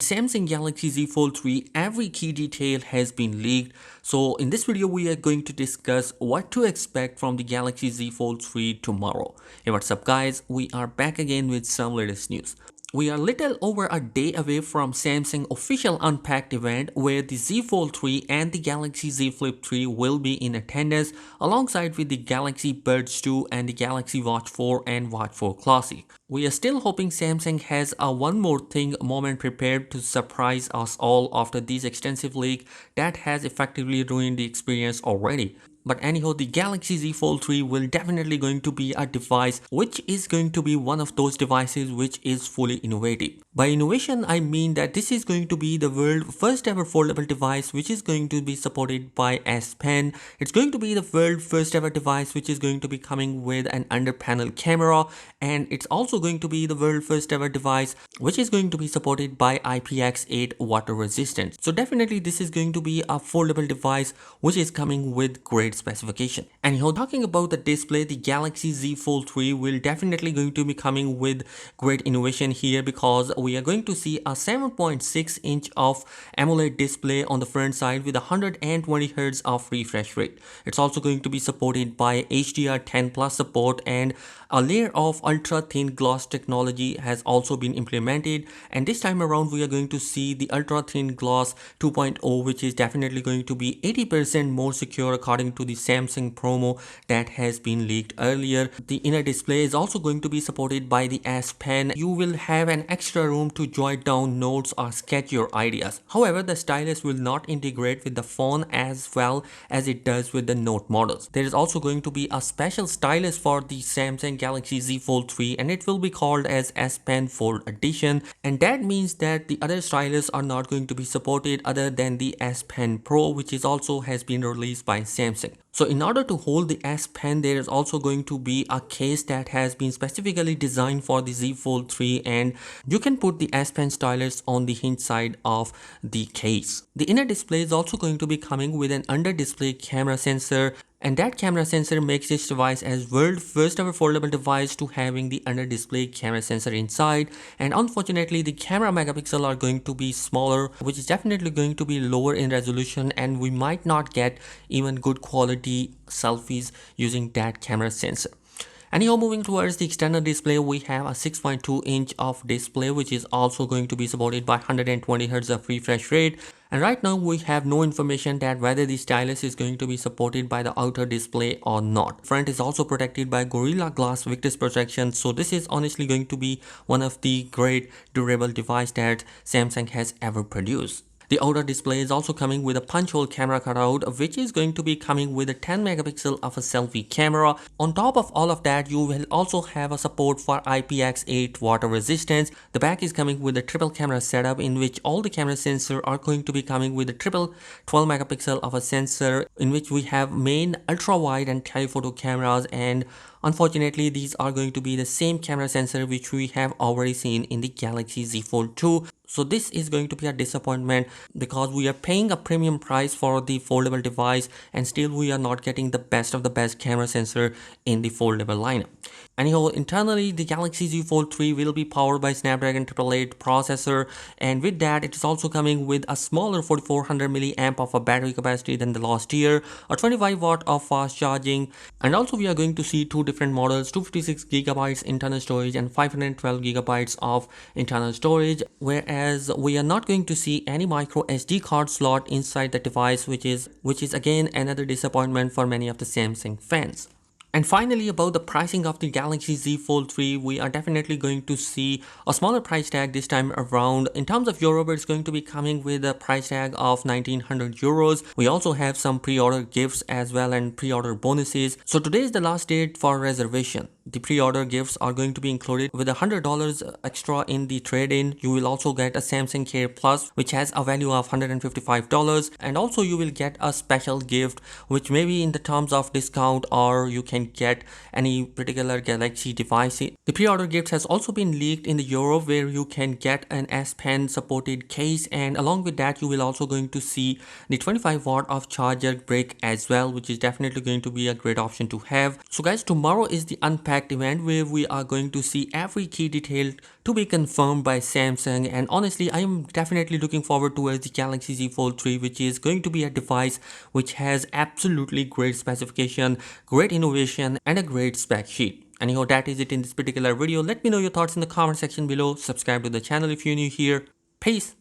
Samsung Galaxy Z Fold 3, every key detail has been leaked. So in this video, we are going to discuss what to expect from the Galaxy Z Fold 3 tomorrow. Hey, what's up guys? We are back again with some latest news. We are little over a day away from Samsung official Unpacked event where the Z Fold 3 and the Galaxy Z Flip 3 will be in attendance alongside with the Galaxy Buds 2 and the Galaxy Watch 4 and Watch 4 Classic. We are still hoping Samsung has a one more thing moment prepared to surprise us all after this extensive leak that has effectively ruined the experience already. But anyhow, the Galaxy Z Fold 3 will definitely going to be a device which is going to be one of those devices which is fully innovative. By innovation, I mean that this is going to be the world's first ever foldable device which is going to be supported by S Pen. It's going to be the world's first ever device which is going to be coming with an under panel camera, and it's also going to be the world's first ever device which is going to be supported by IPX8 water resistance. So definitely this is going to be a foldable device which is coming with great specification. Anyhow, talking about the display, the Galaxy Z Fold 3 will definitely going to be coming with great innovation here because we are going to see a 7.6 inch of AMOLED display on the front side with 120 Hz of refresh rate. It's also going to be supported by HDR10 plus support, and a layer of ultra thin glass technology has also been implemented, and this time around we are going to see the ultra thin glass 2.0, which is definitely going to be 80% more secure according to the Samsung promo that has been leaked earlier. The inner display is also going to be supported by the S Pen. You will have an extra room to jot down notes or sketch your ideas. However, the stylus will not integrate with the phone as well as it does with the Note models. There is also going to be a special stylus for the Samsung Galaxy Z Fold 3, and it will be called as S Pen Fold Edition, and that means that the other stylus are not going to be supported other than the S Pen Pro, which is also has been released by Samsung. So in order to hold the S Pen, there is also going to be a case that has been specifically designed for the Z Fold 3, and you can put the S Pen stylus on the hinge side of the case. The inner display is also going to be coming with an under display camera sensor, and that camera sensor makes this device as world's first ever foldable device to having the under display camera sensor inside. And unfortunately, the camera megapixel are going to be smaller, which is definitely going to be lower in resolution, and we might not get even good quality selfies using that camera sensor. Anyhow, moving towards the external display, we have a 6.2 inch of display which is also going to be supported by 120 Hz of refresh rate. And right now we have no information that whether the stylus is going to be supported by the outer display or not. Front is also protected by Gorilla Glass Victus protection, so this is honestly going to be one of the great durable device that Samsung has ever produced. The outer display is also coming with a punch hole camera cutout, which is going to be coming with a 10 megapixel of a selfie camera. On top of all of that, you will also have a support for IPX8 water resistance. The back is coming with a triple camera setup in which all the camera sensors are going to be coming with a triple 12 megapixel of a sensor, in which we have main ultra wide and telephoto cameras, and unfortunately these are going to be the same camera sensor which we have already seen in the Galaxy Z Fold 2. So this is going to be a disappointment because we are paying a premium price for the foldable device and still we are not getting the best of the best camera sensor in the foldable lineup. Anyhow, internally the Galaxy Z Fold 3 will be powered by Snapdragon 888 processor, and with that it is also coming with a smaller 4400 mAh of a battery capacity than the last year, a 25 watt of fast charging, and also we are going to see two different models, 256 gigabytes internal storage and 512 gigabytes of internal storage, whereas we are not going to see any micro SD card slot inside the device, which is again another disappointment for many of the Samsung fans. And finally, about the pricing of the Galaxy Z Fold 3, we are definitely going to see a smaller price tag this time around. In terms of Euro, it's going to be coming with a price tag of 1900 euros. We also have some pre-order gifts as well and pre-order bonuses. So today is the last date for reservation. The pre-order gifts are going to be included with $100 extra in the trade-in. You will also get a Samsung Care Plus, which has a value of $155, and also you will get a special gift which may be in the terms of discount, or you can get any particular Galaxy device. The pre-order gifts has also been leaked in the Europe, where you can get an S Pen supported case, and along with that you will also going to see the 25 watt of charger brick as well, which is definitely going to be a great option to have. So guys, tomorrow is the unpacked event where we are going to see every key detail to be confirmed by Samsung, and honestly I am definitely looking forward towards the Galaxy Z Fold 3, which is going to be a device which has absolutely great specification, great innovation and a great spec sheet. Anyhow, that is it in this particular video. Let me know your thoughts in the comment section below. Subscribe to the channel if you're new here. Peace.